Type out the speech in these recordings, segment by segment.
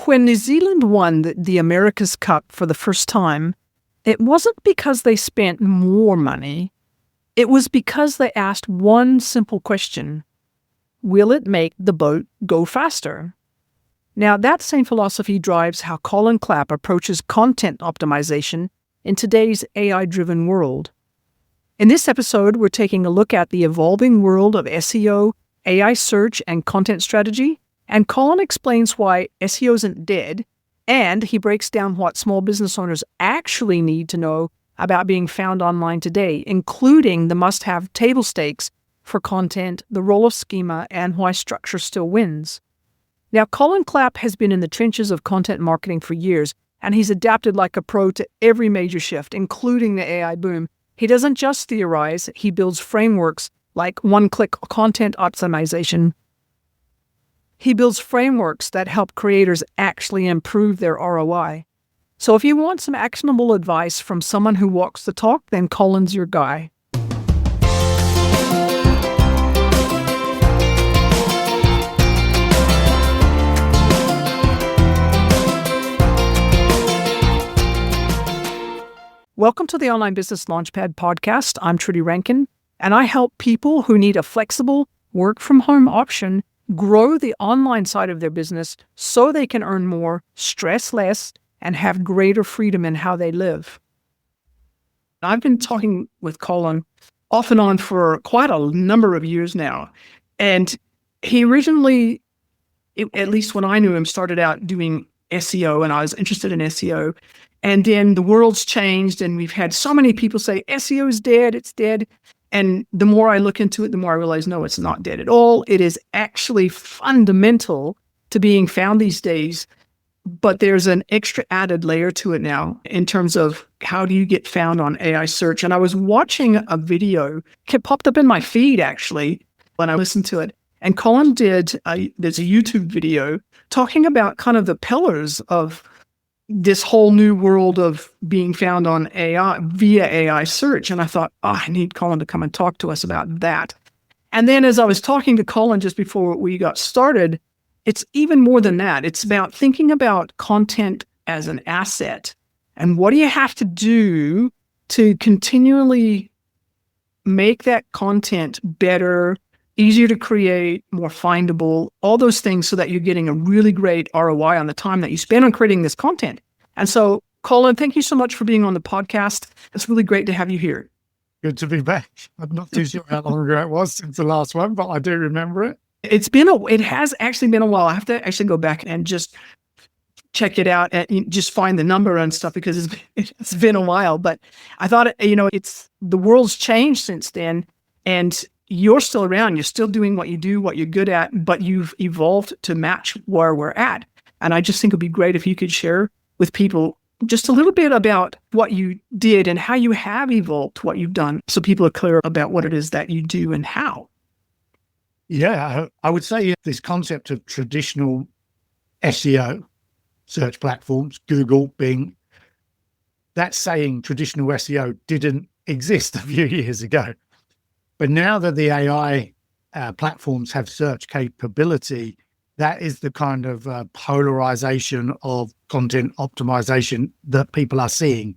When New Zealand won the America's Cup for the first time, it wasn't because they spent more money. It was because they asked one simple question: will it make the boat go faster? Now, that same philosophy drives how Colin Clapp approaches content optimization in today's AI-driven world. In this episode, we're taking a look at the evolving world of SEO, AI search, and content strategy, and Colin explains why SEO isn't dead, and he breaks down what small business owners actually need to know about being found online today, including the must-have table stakes for content, the role of schema, and why structure still wins. Now, Colin Clapp has been in the trenches of content marketing for years, and he's adapted like a pro to every major shift, including the AI boom. He doesn't just theorize, he builds frameworks like one-click content optimization. He builds frameworks that help creators actually improve their ROI. So if you want some actionable advice from someone who walks the talk, then Colin's your guy. Welcome to the Online Business Launchpad podcast. I'm Trudy Rankin, and I help people who need a flexible work-from-home option grow the online side of their business so they can earn more, stress less, and have greater freedom in how they live. I've been talking with Colin off and on for quite a number of years now, and he originally, at least when I knew him, started out doing SEO, and I was interested in SEO. And then the world's changed, and we've had so many people say, SEO is dead, it's dead. And the more I look into it, the more I realize, no, it's not dead at all. It is actually fundamental to being found these days. But there's an extra added layer to it now in terms of how do you get found on AI search. And I was watching a video, it popped up in my feed actually, when I listened to it. And Colin there's a YouTube video talking about kind of the pillars of this whole new world of being found on AI via AI search. And I thought, I need Colin to come and talk to us about that. And then as I was talking to Colin just before we got started, it's even more than that. It's about thinking about content as an asset. And what do you have to do to continually make that content better, easier to create, more findable, all those things so that you're getting a really great ROI on the time that you spend on creating this content. And so, Colin, thank you so much for being on the podcast. It's really great to have you here. Good to be back. I'm not too sure how long ago it was since the last one, but I do remember it. It has actually been a while. I have to actually go back and just check it out and just find the number and stuff because it's been a while. But I thought, it's the world's changed since then, and you're still around. You're still doing what you do, what you're good at, but you've evolved to match where we're at. And I just think it'd be great if you could share with people just a little bit about what you did and how you have evolved what you've done so people are clear about what it is that you do and how. Yeah, I would say this concept of traditional SEO, search platforms, Google, Bing, that saying traditional SEO didn't exist a few years ago. But now that the AI platforms have search capability, that is the kind of polarization of content optimization that people are seeing.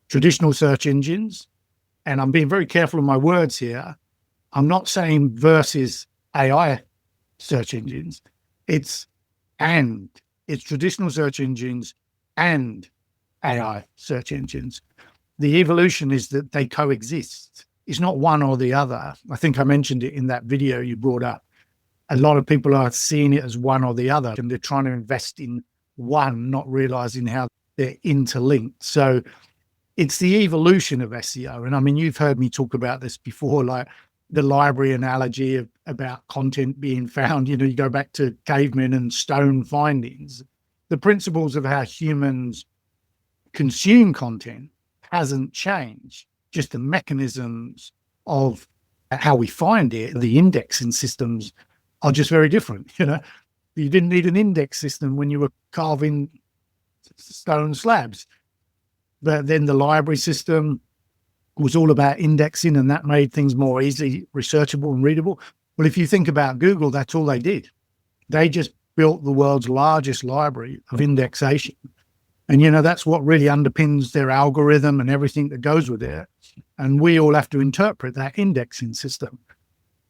Traditional search engines, and I'm being very careful of my words here, I'm not saying versus AI search engines. It's traditional search engines and AI search engines. The evolution is that they coexist. It's not one or the other. I think I mentioned it in that video you brought up. A lot of people are seeing it as one or the other, and they're trying to invest in one, not realizing how they're interlinked. So it's the evolution of SEO. And I mean, you've heard me talk about this before, like the library analogy about content being found. You go back to cavemen and stone findings. The principles of how humans consume content hasn't changed. Just the mechanisms of how we find it, the indexing systems are just very different. You didn't need an index system when you were carving stone slabs. But then the library system was all about indexing, and that made things more easily researchable and readable. Well, if you think about Google, that's all they did. They just built the world's largest library of indexation. And, that's what really underpins their algorithm and everything that goes with it. And we all have to interpret that indexing system.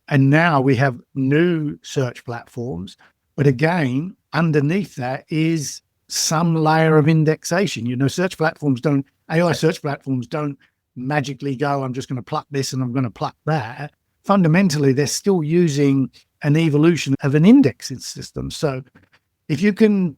And now we have new search platforms. But again, underneath that is some layer of indexation. AI search platforms don't magically go, I'm just going to pluck this and I'm going to pluck that. Fundamentally, they're still using an evolution of an indexing system. So if you can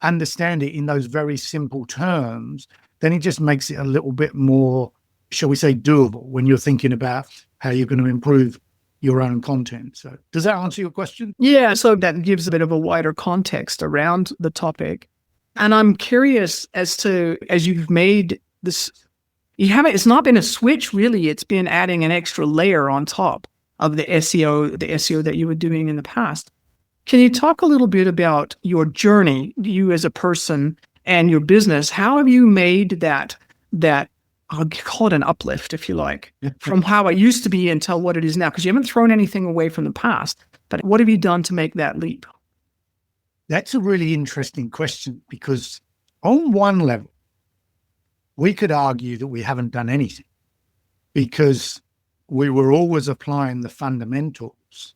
understand it in those very simple terms, then it just makes it a little bit more, shall we say, doable when you're thinking about how you're going to improve your own content. So does that answer your question? Yeah, so that gives a bit of a wider context around the topic. And I'm curious as you've made this, it's not been a switch really, it's been adding an extra layer on top of the SEO that you were doing in the past. Can you talk a little bit about your journey, you as a person and your business? How have you made that I'll call it an uplift, if you like, from how it used to be until what it is now? Because you haven't thrown anything away from the past, but what have you done to make that leap? That's a really interesting question, because on one level, we could argue that we haven't done anything, because we were always applying the fundamentals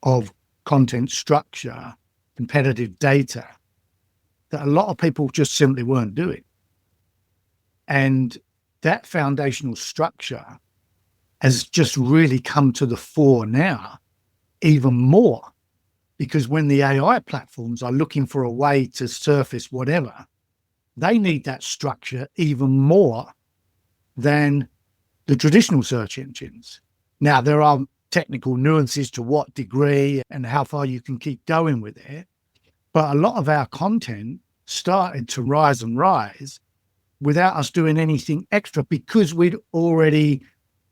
of content structure, competitive data, that a lot of people just simply weren't doing. And that foundational structure has just really come to the fore now, even more, because when the AI platforms are looking for a way to surface whatever, they need that structure even more than the traditional search engines. Now, there are technical nuances to what degree and how far you can keep going with it, but a lot of our content started to rise without us doing anything extra, because we'd already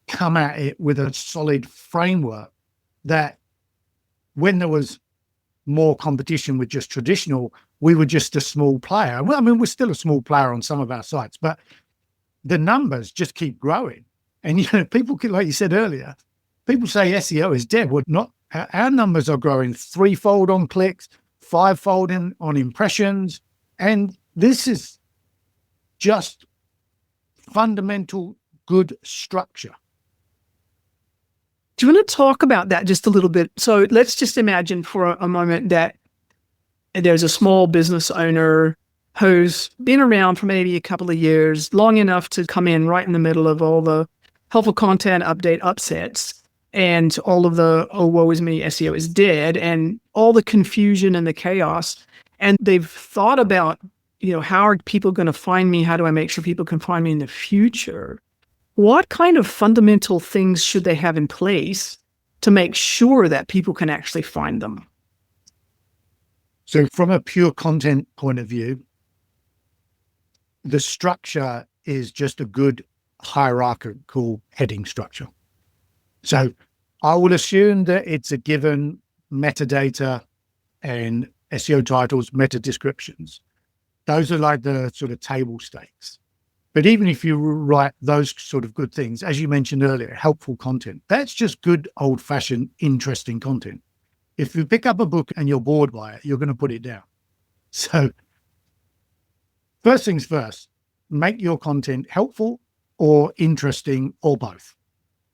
come at it with a solid framework that when there was more competition with just traditional, we were just a small player. Well, I mean, we're still a small player on some of our sites, but the numbers just keep growing. And, people, like you said earlier, people say SEO is dead. Well, not. Our numbers are growing threefold on clicks, fivefold on impressions. And this is just fundamental good structure. Do you want to talk about that just a little bit? So let's just imagine for a moment that there's a small business owner who's been around for maybe a couple of years, long enough to come in right in the middle of all the helpful content update upsets and all of the, oh, woe is me, SEO is dead, and all the confusion and the chaos. And they've thought about, how are people going to find me? How do I make sure people can find me in the future? What kind of fundamental things should they have in place to make sure that people can actually find them? So from a pure content point of view, the structure is just a good hierarchical heading structure. So I will assume that it's a given metadata and SEO titles, meta descriptions. Those are like the sort of table stakes. But even if you write those sort of good things, as you mentioned earlier, helpful content, that's just good old-fashioned, interesting content. If you pick up a book and you're bored by it, you're going to put it down. So first things first, make your content helpful or interesting or both,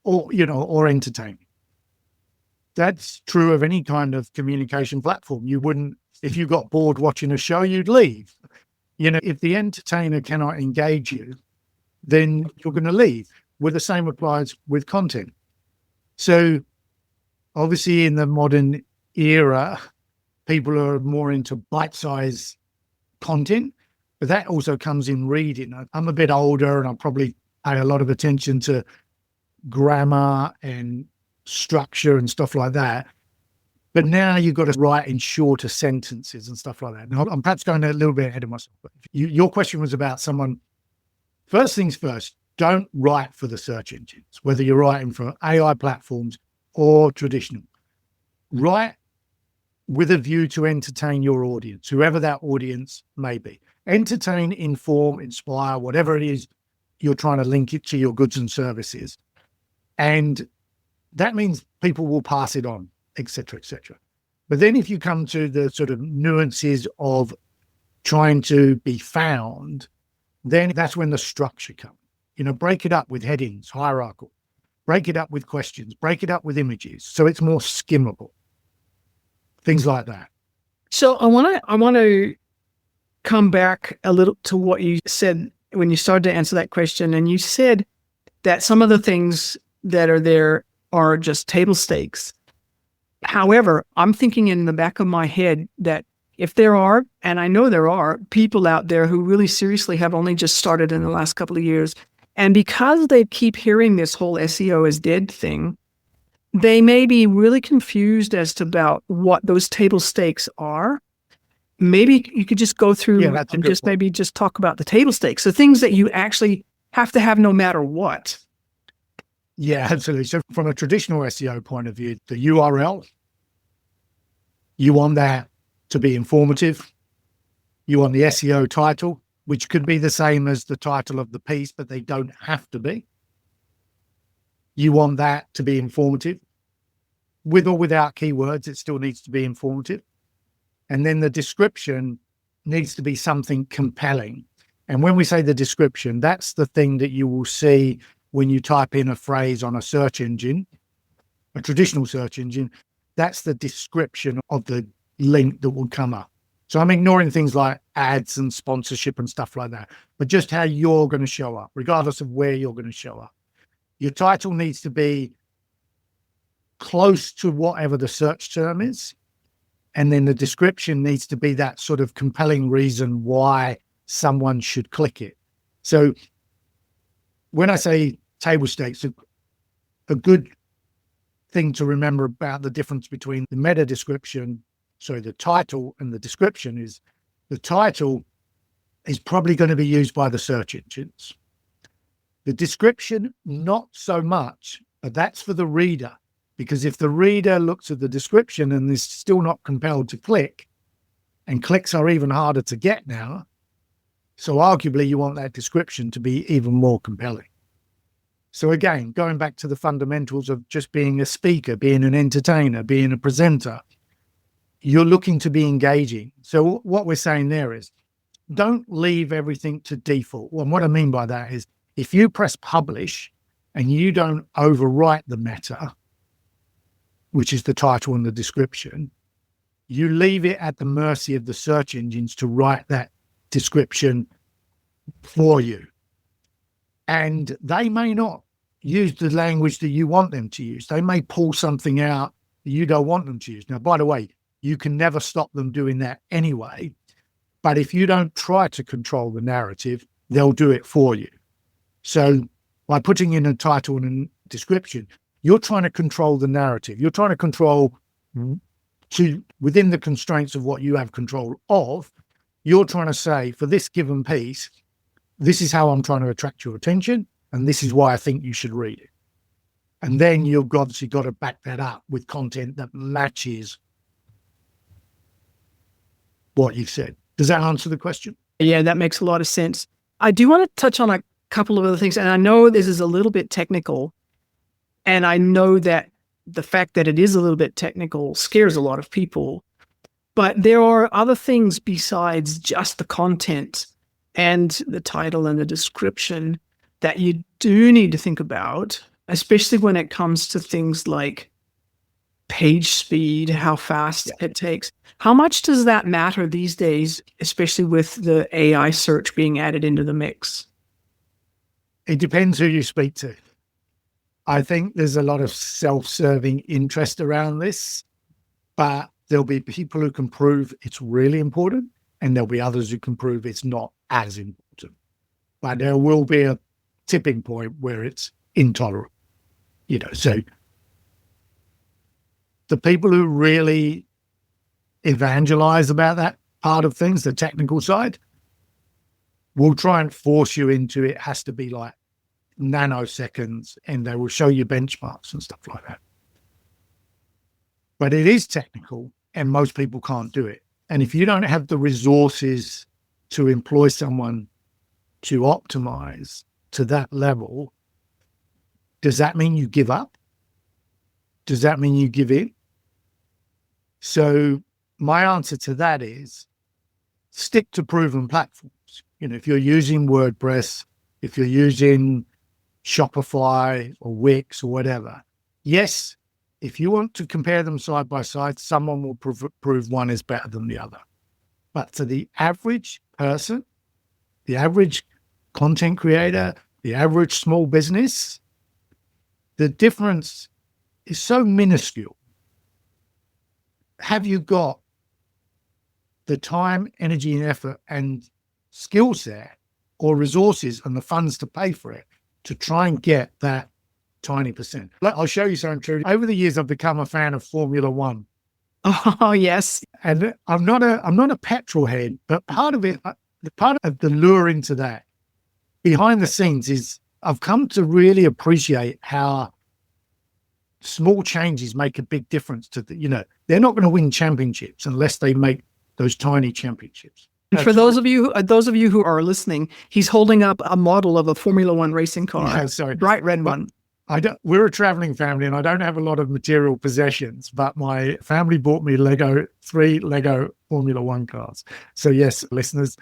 or entertaining. That's true of any kind of communication platform. You wouldn't, if you got bored watching a show, you'd leave. If the entertainer cannot engage you, then you're going to leave. Well, the same applies with content. So obviously in the modern era, people are more into bite-sized content, but that also comes in reading. I'm a bit older and I probably pay a lot of attention to grammar and structure and stuff like that. But now you've got to write in shorter sentences and stuff like that. Now, I'm perhaps going a little bit ahead of myself. But your question was about someone. First things first, don't write for the search engines, whether you're writing for AI platforms or traditional. Write with a view to entertain your audience, whoever that audience may be. Entertain, inform, inspire, whatever it is you're trying to link it to your goods and services. And that means people will pass it on, etc., etc. But then if you come to the sort of nuances of trying to be found, then that's when the structure comes. Break it up with headings, hierarchical, break it up with questions, break it up with images. So it's more skimmable, things like that. So I want to come back a little to what you said when you started to answer that question. And you said that some of the things that are there are just table stakes. However, I'm thinking in the back of my head that if there are, and I know there are, people out there who really seriously have only just started in the last couple of years, and because they keep hearing this whole SEO is dead thing, they may be really confused as to about what those table stakes are. Maybe you could just go through and just maybe just talk about the table stakes, the things that you actually have to have no matter what. Yeah, absolutely. So from a traditional SEO point of view, the URL, you want that to be informative. You want the SEO title, which could be the same as the title of the piece, but they don't have to be. You want that to be informative. With or without keywords, it still needs to be informative. And then the description needs to be something compelling. And when we say the description, that's the thing that you will see when you type in a phrase on a search engine, a traditional search engine. That's the description of the link that will come up. So I'm ignoring things like ads and sponsorship and stuff like that, but just how you're going to show up, regardless of where you're going to show up. Your title needs to be close to whatever the search term is. And then the description needs to be that sort of compelling reason why someone should click it. So when I say table stakes, a good thing to remember about the difference between the meta description, the title and the description, is the title is probably going to be used by the search engines. The description, not so much, but that's for the reader. Because if the reader looks at the description and is still not compelled to click, and clicks are even harder to get now, so arguably you want that description to be even more compelling. So again, going back to the fundamentals of just being a speaker, being an entertainer, being a presenter, you're looking to be engaging. So what we're saying there is, don't leave everything to default. Well, what I mean by that is, if you press publish and you don't overwrite the meta, which is the title and the description, you leave it at the mercy of the search engines to write that description for you. And they may not use the language that you want them to use. They may pull something out that you don't want them to use. Now, by the way, you can never stop them doing that anyway. But if you don't try to control the narrative, they'll do it for you. So by putting in a title and a description, you're trying to control the narrative. You're trying to control within the constraints of what you have control of. You're trying to say, for this given piece, this is how I'm trying to attract your attention, and this is why I think you should read it. And then you've obviously got to back that up with content that matches what you've said. Does that answer the question? Yeah, that makes a lot of sense. I do want to touch on a couple of other things, and I know this is a little bit technical, and I know that the fact that it is a little bit technical scares a lot of people, but there are other things besides just the content and the title and the description that you do need to think about, especially when it comes to things like page speed, how fast it takes. How much does that matter these days, especially with the AI search being added into the mix? It depends who you speak to. I think there's a lot of self-serving interest around this, but there'll be people who can prove it's really important, and there'll be others who can prove it's not as important. But there will be a tipping point where it's intolerable. So the people who really evangelize about that part of things, the technical side, will try and force you into it has to be like nanoseconds, and they will show you benchmarks and stuff like that. But it is technical, and most people can't do it. And if you don't have the resources to employ someone to optimize to that level, does that mean you give up? Does that mean you give in? So my answer to that is stick to proven platforms. If you're using WordPress, if you're using Shopify or Wix or whatever, yes, if you want to compare them side by side, someone will prove one is better than the other. But for the average person, the average content creator, the average small business, the difference is so minuscule. Have you got the time, energy, and effort and skill set or resources and the funds to pay for it to try and get that tiny percent? I'll show you something true. Over the years, I've become a fan of Formula One. Oh, yes. And I'm not a petrol head, but part of the lure into that behind the scenes is I've come to really appreciate how small changes make a big difference to they're not going to win championships unless they make those tiny championships. And for those of you who are listening, he's holding up a model of a Formula One racing car. Yeah, sorry. Bright red one. We're a traveling family and I don't have a lot of material possessions, but my family bought me 3 Lego Formula One cars. So yes, listeners,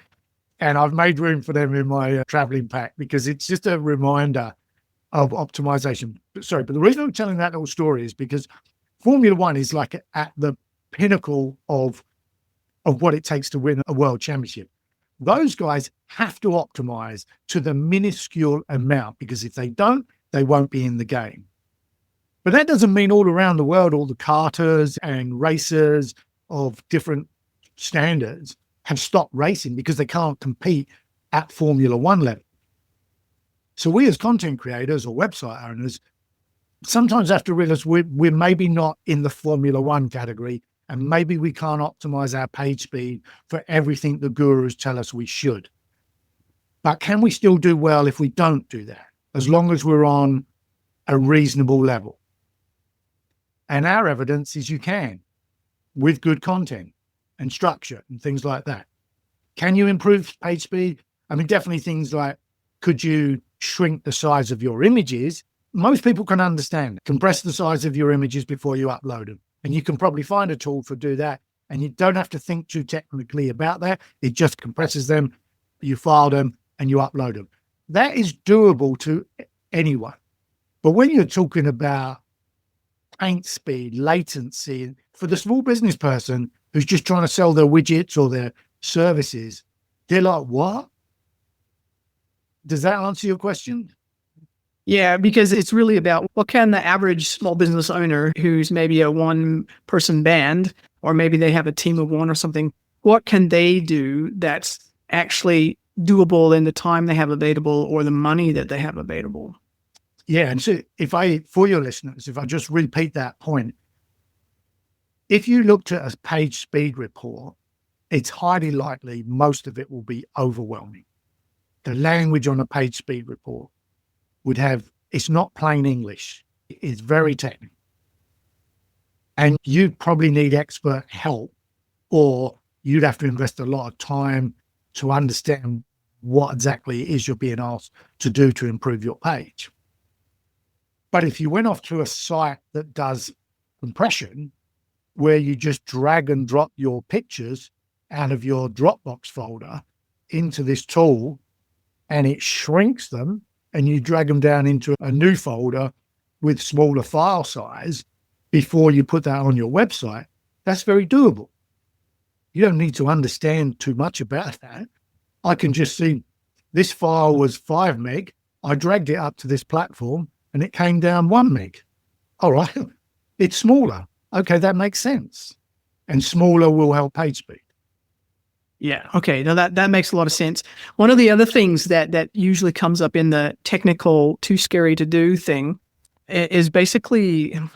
and I've made room for them in my traveling pack because it's just a reminder of optimization. But the reason I'm telling that little story is because Formula One is like at the pinnacle of what it takes to win a world championship. Those guys have to optimize to the minuscule amount because if they don't, they won't be in the game. But that doesn't mean all around the world, all the karters and racers of different standards have stopped racing because they can't compete at Formula One level. So we as content creators or website owners sometimes have to realize we're maybe not in the Formula One category and maybe we can't optimize our page speed for everything the gurus tell us we should. But can we still do well if we don't do that? As long as we're on a reasonable level. And our evidence is you can, with good content and structure and things like that. Can you improve page speed? I mean, definitely things like, could you shrink the size of your images? Most people can understand. Compress the size of your images before you upload them. And you can probably find a tool to do that. And you don't have to think too technically about that. It just compresses them, you file them, and you upload them. That is doable to anyone. But when you're talking about paint speed, latency, for the small business person who's just trying to sell their widgets or their services, they're like, what? Does that answer your question? Yeah, because it's really about what can the average small business owner who's maybe a one-person band, or maybe they have a team of one or something, what can they do that's actually doable in the time they have available or the money that they have available? Yeah, and so for your listeners, if I just repeat that point, if you looked at a page speed report, it's highly likely most of it will be overwhelming. The language on a page speed report it's not plain English. It's very technical. And you probably need expert help, or you'd have to invest a lot of time to understand what exactly it is you're being asked to do to improve your page. But if you went off to a site that does compression, where you just drag and drop your pictures out of your Dropbox folder into this tool and it shrinks them and you drag them down into a new folder with smaller file size before you put that on your website, that's very doable. You don't need to understand too much about that. I can just see this file was 5 meg. I dragged it up to this platform and it came down 1 meg. All right, it's smaller. Okay, that makes sense. And smaller will help page speed. Yeah. Okay. Now that makes a lot of sense. One of the other things that usually comes up in the technical too scary to do thing is basically, and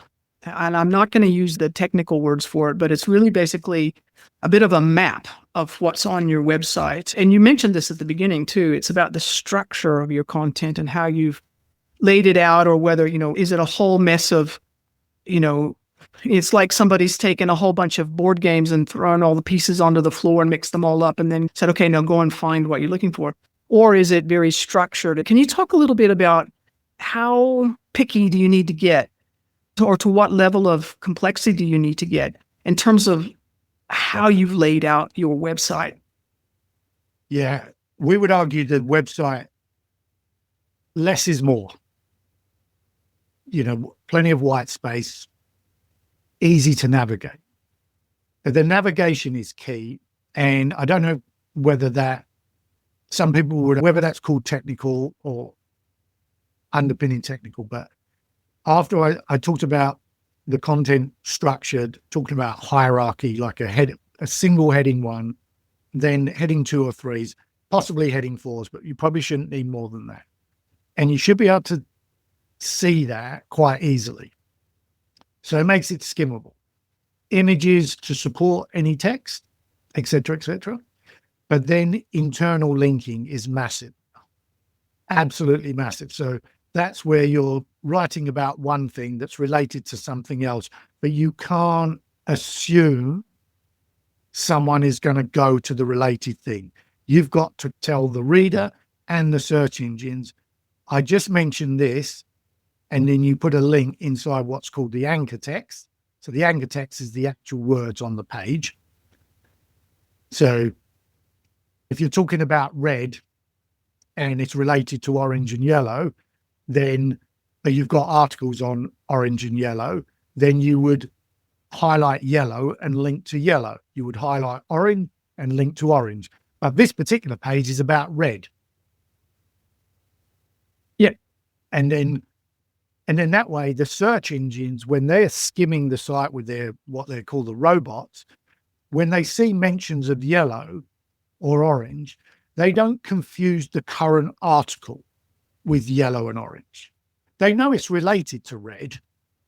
I'm not going to use the technical words for it, but it's really basically a bit of a map of what's on your website. And you mentioned this at the beginning too. It's about the structure of your content and how you've laid it out, or whether, is it a whole mess of, it's like somebody's taken a whole bunch of board games and thrown all the pieces onto the floor and mixed them all up and then said, okay, now go and find what you're looking for. Or is it very structured? Can you talk a little bit about how picky do you need to get, or to what level of complexity do you need to get in terms of how you've laid out your website? Yeah, we would argue that website, less is more. Plenty of white space, easy to navigate. The navigation is key. And I don't know whether some people would, whether that's called technical or underpinning technical, but after I talked about the content structured, talking about hierarchy, like a single heading one, then heading 2 or 3s, possibly heading 4s, but you probably shouldn't need more than that. And you should be able to see that quite easily. So it makes it skimmable. Images to support any text, etc., etc. But then internal linking is massive, absolutely massive. So that's where you're writing about one thing that's related to something else, but you can't assume someone is going to go to the related thing. You've got to tell the reader and the search engines, I just mentioned this, and then you put a link inside what's called the anchor text. So the anchor text is the actual words on the page. So if you're talking about red and it's related to orange and yellow, then you've got articles on orange and yellow, then you would highlight yellow and link to yellow. You would highlight orange and link to orange. But this particular page is about red. Yeah. And then that way, the search engines, when they're skimming the site with what they call the robots, when they see mentions of yellow or orange, they don't confuse the current article with yellow and orange. They know it's related to red,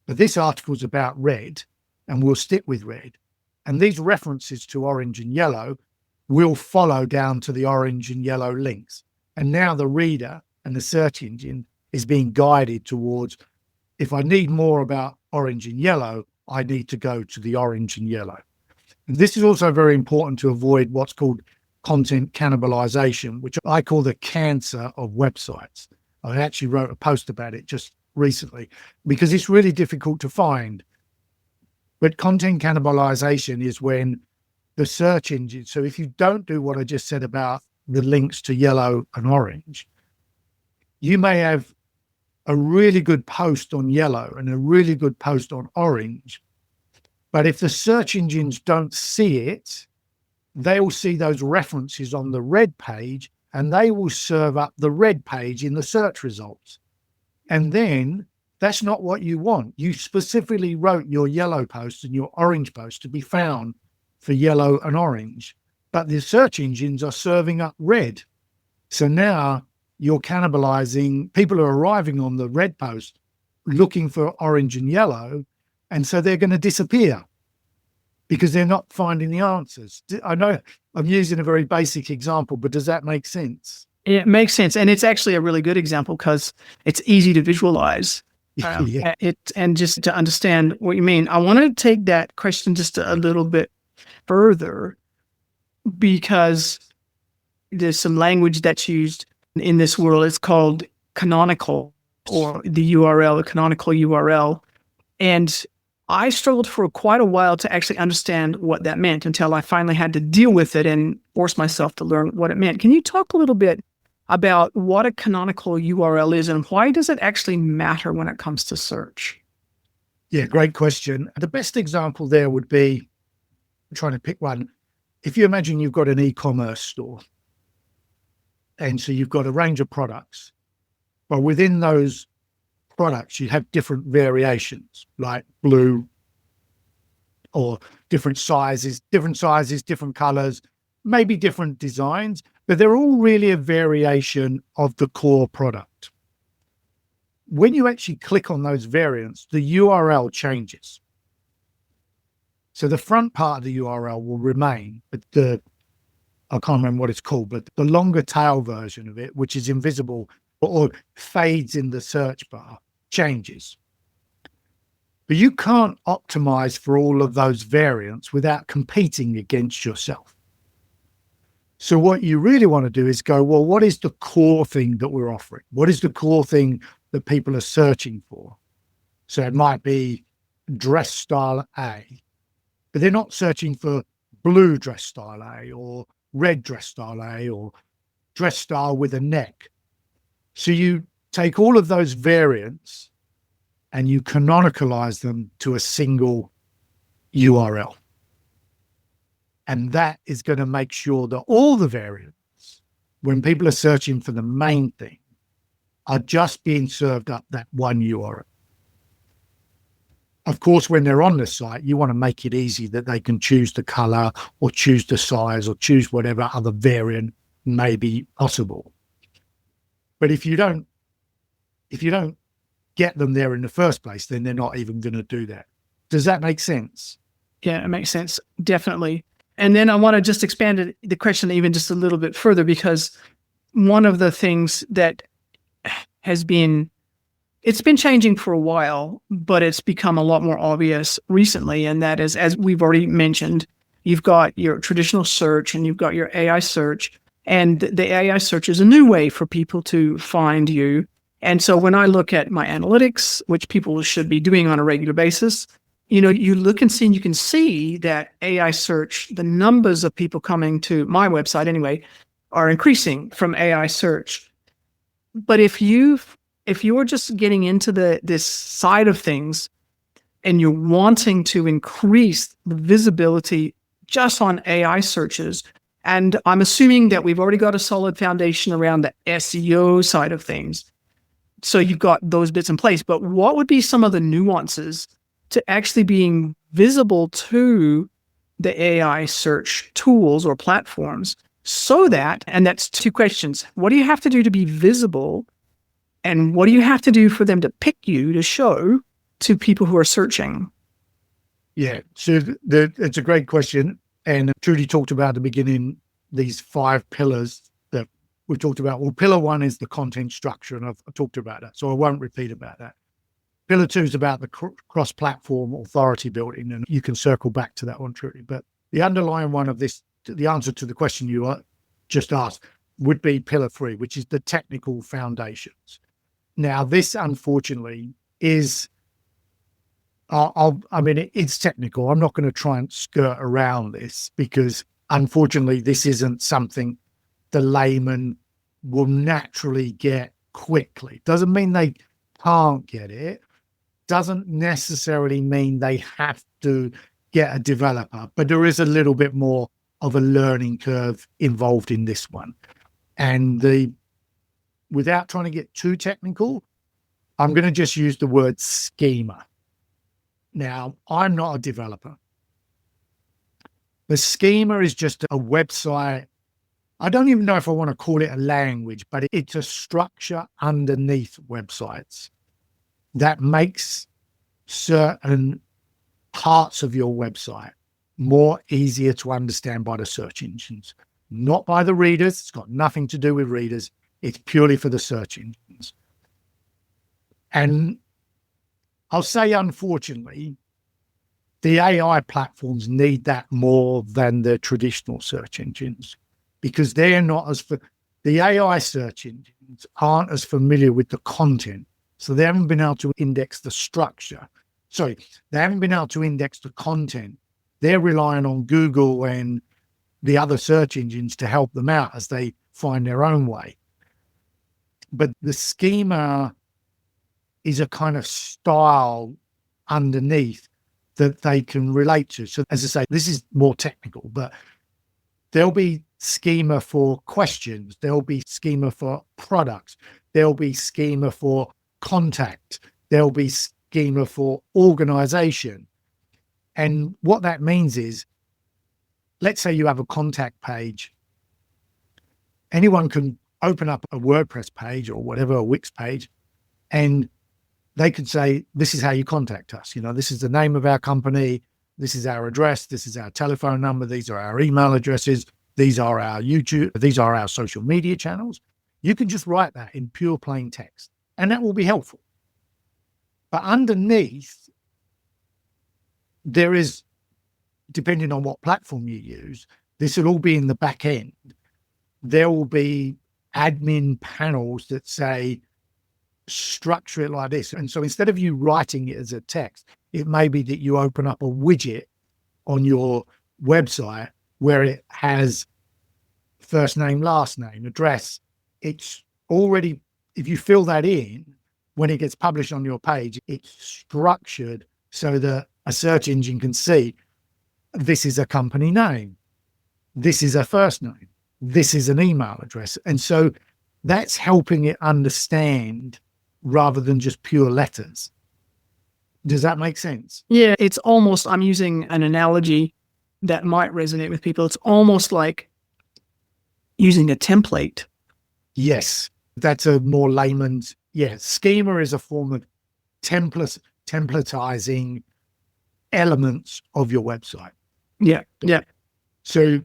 but this article's about red, and we'll stick with red. And these references to orange and yellow will follow down to the orange and yellow links. And now the reader and the search engine is being guided towards, if I need more about orange and yellow, I need to go to the orange and yellow. And this is also very important to avoid what's called content cannibalization, which I call the cancer of websites. I actually wrote a post about it just recently because it's really difficult to find. But content cannibalization is when the search engine, so if you don't do what I just said about the links to yellow and orange, you may have a really good post on yellow and a really good post on orange. But if the search engines don't see it, they will see those references on the red page and they will serve up the red page in the search results. And then that's not what you want. You specifically wrote your yellow post and your orange post to be found for yellow and orange, but the search engines are serving up red. So now you're cannibalizing, people are arriving on the red post looking for orange and yellow, and so they're going to disappear because they're not finding the answers. I know I'm using a very basic example, but does that make sense? It makes sense. And it's actually a really good example because it's easy to visualize Yeah. and just to understand what you mean. I want to take that question just a little bit further because there's some language that's used in this world. It's called canonical, or the URL, the canonical URL. And I struggled for quite a while to actually understand what that meant until I finally had to deal with it and force myself to learn what it meant. Can you talk a little bit about what a canonical URL is and why does it actually matter when it comes to search? Yeah, great question. The best example there would be, I'm trying to pick one. If you imagine you've got an e-commerce store, and so you've got a range of products, but within those products, you have different variations, like blue, or different sizes, different colors, maybe different designs, but they're all really a variation of the core product. When you actually click on those variants, the URL changes. So the front part of the URL will remain, but I can't remember what it's called, but the longer tail version of it, which is invisible or fades in the search bar, changes. But you can't optimize for all of those variants without competing against yourself. So what you really want to do is go, well, what is the core thing that we're offering? What is the core thing that people are searching for? So it might be dress style A, but they're not searching for blue dress style A or red dress style A or dress style with a neck. So you take all of those variants and you canonicalize them to a single URL. And that is going to make sure that all the variants, when people are searching for the main thing, are just being served up that one URL. Of course, when they're on the site, you want to make it easy that they can choose the color or choose the size or choose whatever other variant may be possible. But if you don't get them there in the first place, then they're not even going to do that. Does that make sense? Yeah, it makes sense. Definitely. And then I want to just expand the question even just a little bit further, because one of the things that has been, it's been changing for a while, but it's become a lot more obvious recently. And that is, as we've already mentioned, you've got your traditional search and you've got your AI search. And the AI search is a new way for people to find you. And so when I look at my analytics, which people should be doing on a regular basis, you know, you look and see, and you can see that AI search, the numbers of people coming to my website anyway, are increasing from AI search. But if you're just getting into this side of things and you're wanting to increase the visibility just on AI searches, and I'm assuming that we've already got a solid foundation around the SEO side of things, so you've got those bits in place, but what would be some of the nuances to actually being visible to the AI search tools or platforms so that, and that's two questions, what do you have to do to be visible? And what do you have to do for them to pick you to show to people who are searching? Yeah, so it's a great question. And Trudy talked about at the beginning, these 5 pillars that we talked about. Well, pillar 1 is the content structure, and I've talked about that, so I won't repeat about that. Pillar 2 is about the cross-platform authority building, and you can circle back to that one, Trudy. But the underlying one of this, the answer to the question you just asked, would be pillar 3, which is the technical foundations. Now, this unfortunately is, it's technical. I'm not going to try and skirt around this because unfortunately, this isn't something the layman will naturally get quickly. Doesn't mean they can't get it. Doesn't necessarily mean they have to get a developer, but there is a little bit more of a learning curve involved in this one. And without trying to get too technical, I'm going to just use the word schema. Now, I'm not a developer. The schema is just a website. I don't even know if I want to call it a language, but it's a structure underneath websites that makes certain parts of your website more easier to understand by the search engines, not by the readers. It's got nothing to do with readers. It's purely for the search engines. And I'll say, unfortunately, the AI platforms need that more than the traditional search engines, because they're not the AI search engines aren't as familiar with the content. So they haven't been able to index the structure. Sorry, they haven't been able to index the content. They're relying on Google and the other search engines to help them out as they find their own way. But the schema is a kind of style underneath that they can relate to. So as I say, this is more technical, but there'll be schema for questions. There'll be schema for products. There'll be schema for contact. There'll be schema for organization. And what that means is, let's say you have a contact page. Anyone can open up a WordPress page or whatever, a Wix page, and they could say, this is how you contact us. You know, this is the name of our company. This is our address. This is our telephone number. These are our email addresses. These are our YouTube. These are our social media channels. You can just write that in pure plain text, and that will be helpful. But underneath, there is, depending on what platform you use, this will all be in the back end. There will be admin panels that say, structure it like this. And so instead of you writing it as a text, it may be that you open up a widget on your website where it has first name, last name, address. It's already, if you fill that in, when it gets published on your page, it's structured so that a search engine can see this is a company name, this is a first name, this is an email address. And so that's helping it understand rather than just pure letters. Does that make sense? Yeah, it's almost, I'm using an analogy that might resonate with people. It's almost like using a template. Yes, that's a more layman's. Yeah, schema is a form of templatizing elements of your website. Yeah, yeah. So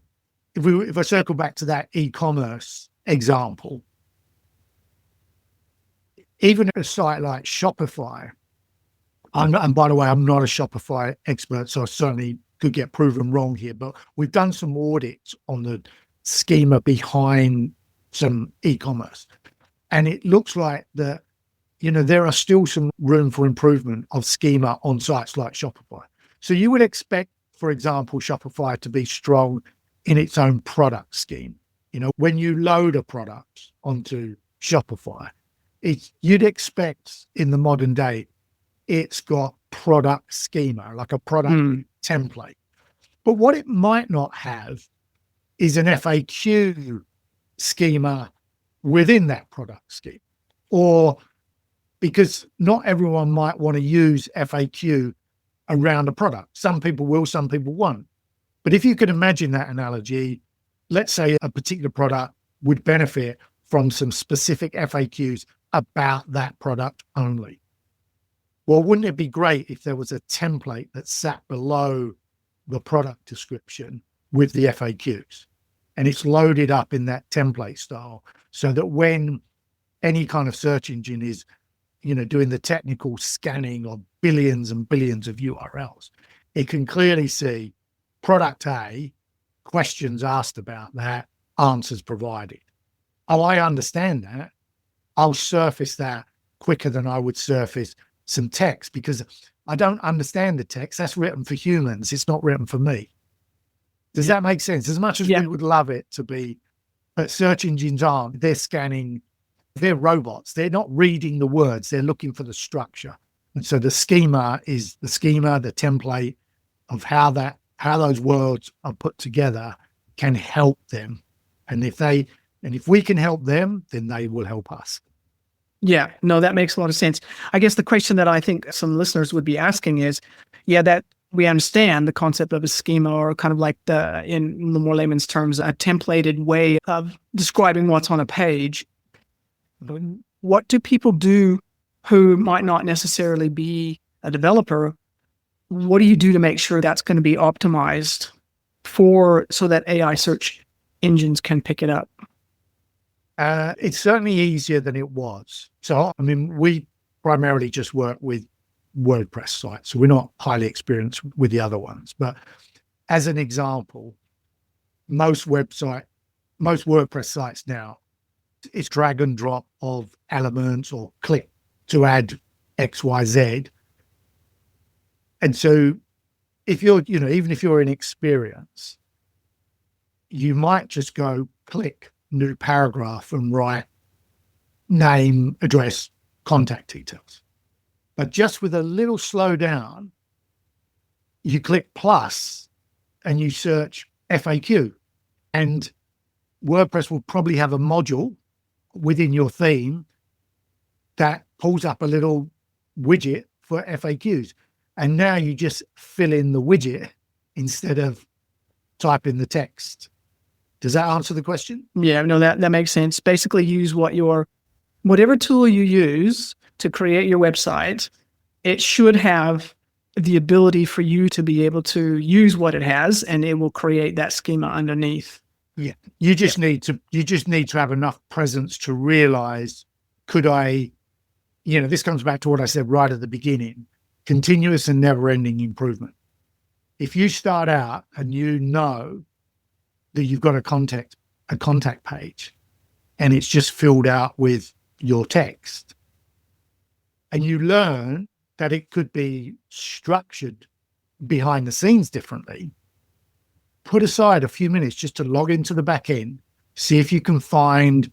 if I circle back to that e-commerce example, even a site like Shopify, and by the way, I'm not a Shopify expert, so I certainly could get proven wrong here, but we've done some audits on the schema behind some e-commerce. And it looks like that, there are still some room for improvement of schema on sites like Shopify. So you would expect, for example, Shopify to be strong in its own product scheme. When you load a product onto Shopify, you'd expect in the modern day, it's got product schema, like a product template. But what it might not have is an FAQ schema within that product scheme, or because not everyone might want to use FAQ around a product. Some people will, some people won't. But if you could imagine that analogy, let's say a particular product would benefit from some specific FAQs about that product only. Well, wouldn't it be great if there was a template that sat below the product description with the FAQs, and it's loaded up in that template style, so that when any kind of search engine is, doing the technical scanning of billions and billions of URLs, it can clearly see product A, questions asked about that, answers provided. Oh, I understand that. I'll surface that quicker than I would surface some text, because I don't understand the text. That's written for humans. It's not written for me. Does that make sense? As much as we would love it to be, but search engines aren't. They're scanning. They're robots. They're not reading the words. They're looking for the structure. And so the schema is the template of how those words are put together can help them. And if we can help them, then they will help us. Yeah, no, that makes a lot of sense. I guess the question that I think some listeners would be asking is, that we understand the concept of a schema, or kind of like in the more layman's terms, a templated way of describing what's on a page. What do people do who might not necessarily be a developer? What do you do to make sure that's going to be optimized so that AI search engines can pick it up? It's certainly easier than it was. So, we primarily just work with WordPress sites, so we're not highly experienced with the other ones. But as an example, most WordPress sites now, it's drag and drop of elements or click to add X, Y, Z. And so if you're, even if you're inexperienced, you might just go click new paragraph and write name, address, contact details. But just with a little slowdown, you click plus and you search FAQ, and WordPress will probably have a module within your theme that pulls up a little widget for FAQs. And now you just fill in the widget instead of type in the text. Does that answer the question? Yeah, no, that makes sense. Basically use whatever tool you use to create your website, it should have the ability for you to be able to use what it has, and it will create that schema underneath. Yeah. You just need to have enough presence to realize, could I, this comes back to what I said right at the beginning, continuous and never-ending improvement. If you start out and you know that you've got a contact page and it's just filled out with your text, and you learn that it could be structured behind the scenes differently, put aside a few minutes just to log into the back end, see if you can find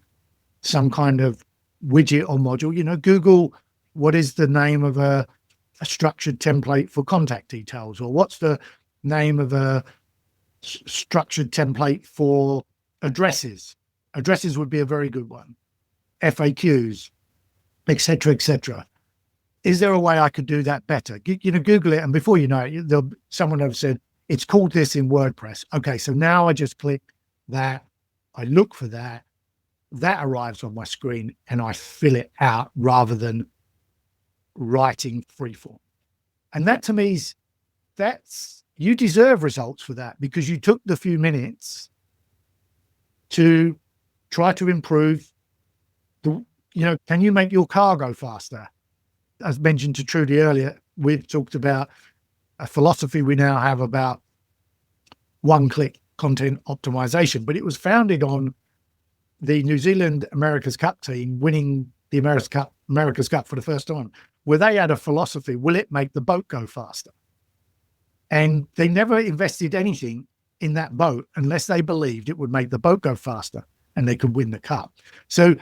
some kind of widget or module. Google what is the name of a structured template for contact details, or what's the name of a structured template for addresses. Addresses would be a very good one. FAQs, etc., etc. Is there a way I could do that better? Google it, and before you know it, someone have said, it's called this in WordPress. Okay, so now I just click that, I look for that arrives on my screen, and I fill it out rather than writing freeform. And that to me you deserve results for that, because you took the few minutes to try to improve can you make your car go faster? As mentioned to Trudy earlier, we've talked about a philosophy we now have about one-click content optimization, but it was founded on the New Zealand America's Cup team winning the America's Cup for the first time, where they had a philosophy: will it make the boat go faster? And they never invested anything in that boat unless they believed it would make the boat go faster and they could win the cup. So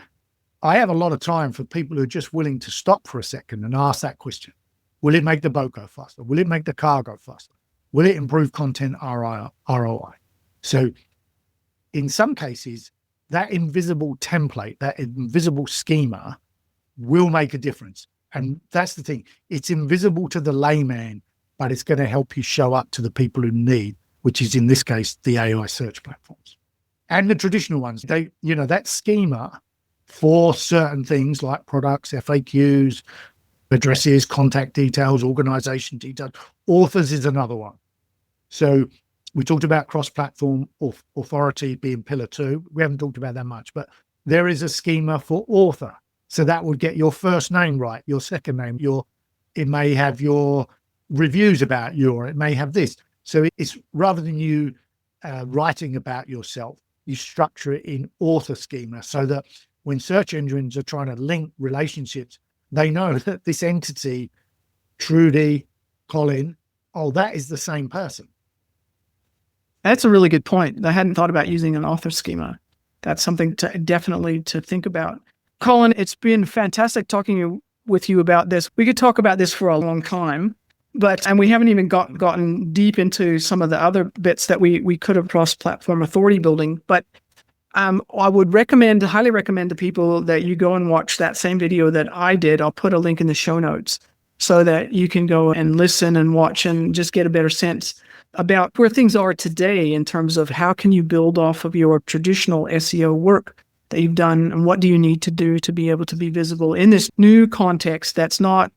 I have a lot of time for people who are just willing to stop for a second and ask that question: will it make the boat go faster? Will it make the car go faster? Will it improve content ROI? So in some cases, that invisible template, that invisible schema will make a difference. And that's the thing. It's invisible to the layman, but it's going to help you show up to the people who need, which is in this case, the AI search platforms. And the traditional ones, that schema for certain things like products, FAQs, addresses, contact details, organization details, authors is another one. So we talked about cross-platform authority being pillar 2. We haven't talked about that much, but there is a schema for author. So that would get your first name right, your second name, it may have your reviews about you, or it may have this. So it's rather than you writing about yourself, you structure it in author schema so that when search engines are trying to link relationships, they know that this entity, Trudy, Colin, that is the same person. That's a really good point. I hadn't thought about using an author schema. That's something definitely to think about. Colin, it's been fantastic talking with you about this. We could talk about this for a long time, and we haven't even gotten deep into some of the other bits that we could have cross-platform authority building. But I would highly recommend to people that you go and watch that same video that I did. I'll put a link in the show notes so that you can go and listen and watch and just get a better sense about where things are today in terms of how can you build off of your traditional SEO work that you've done, and what do you need to do to be able to be visible in this new context it's not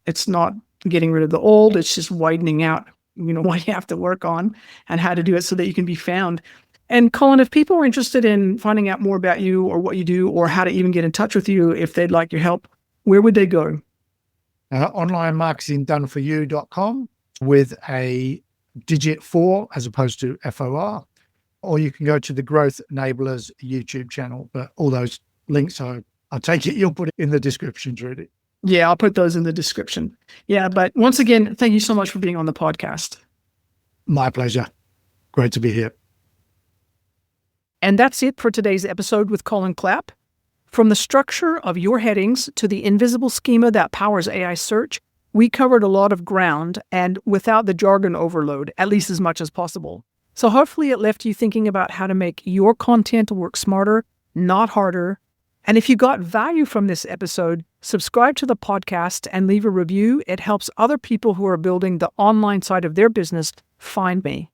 getting rid of the old, it's just widening out, what you have to work on and how to do it so that you can be found. And Colin, if people are interested in finding out more about you or what you do, or how to even get in touch with you if they'd like your help, where would they go? Onlinemarketingdoneforyou.com with a digit 4 as opposed to FOR, or you can go to the Growth Enablers YouTube channel. But all those links, I'll take it you'll put it in the description, Trudy. Yeah, I'll put those in the description. Yeah, but once again, thank you so much for being on the podcast. My pleasure. Great to be here. And that's it for today's episode with Colin Clapp. From the structure of your headings to the invisible schema that powers AI search, we covered a lot of ground, and without the jargon overload, at least as much as possible. So hopefully it left you thinking about how to make your content work smarter, not harder. And if you got value from this episode, subscribe to the podcast and leave a review. It helps other people who are building the online side of their business find me.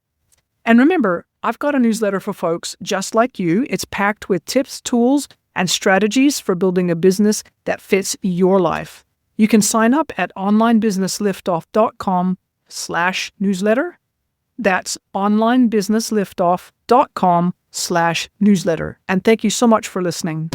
And remember, I've got a newsletter for folks just like you. It's packed with tips, tools, and strategies for building a business that fits your life. You can sign up at onlinebusinessliftoff.com/newsletter. That's onlinebusinessliftoff.com/newsletter. And thank you so much for listening.